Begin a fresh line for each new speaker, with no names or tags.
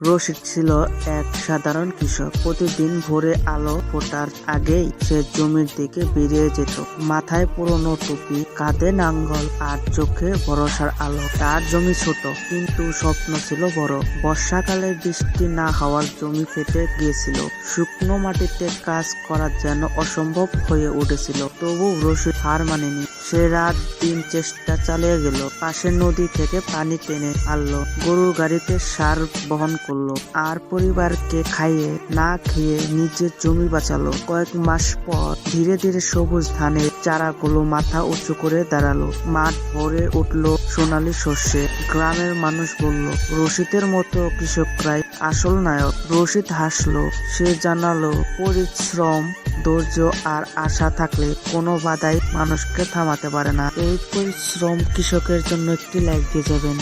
রশিদ ছিল এক সাধারণ কৃষক। প্রতিদিন ভোরে আলো ফোটার আগেই সে জমির দিকে বেরিয়ে যেত। মাথায় পুরনো টুপি, কাঁধে নাঙ্গল আর চোখে ভরসার আলো। তার জমি ছোট, কিন্তু স্বপ্ন ছিল বড়। বর্ষাকালে বৃষ্টি না হওয়ার জমি ফেটে গিয়েছিল। শুকনো মাটিতে কাজ করা যেন অসম্ভব হয়ে উঠেছিল। তবু রশিদ হার মানেনি। সে রাত দিন চেষ্টা চালিয়ে গেল। পাশের নদী থেকে পানি টেনে আনলো, গরুর গাড়িতে সার বহন করলো, আর পরিবারকে খাইয়ে না খেয়ে নিজের জমি বাঁচালো। কয়েক মাস পর ধীরে ধীরে সবুজ ধানের চারাগুলো মাথা উঁচু করে দাঁড়ালো। মাঠ ভরে উঠলো সোনালী শস্যে। গ্রামের মানুষ বলল, রশিদের মতো কৃষকরাই আসল নায়ক। রশিদ হাসলো। সে জানালো, পরিশ্রম, ধৈর্য আর আশা থাকলে কোনো বাধাই মানুষকে থামাতে পারে না। এই পরিশ্রম কৃষকের জন্য একটি লাইক দিয়ে যাবেন।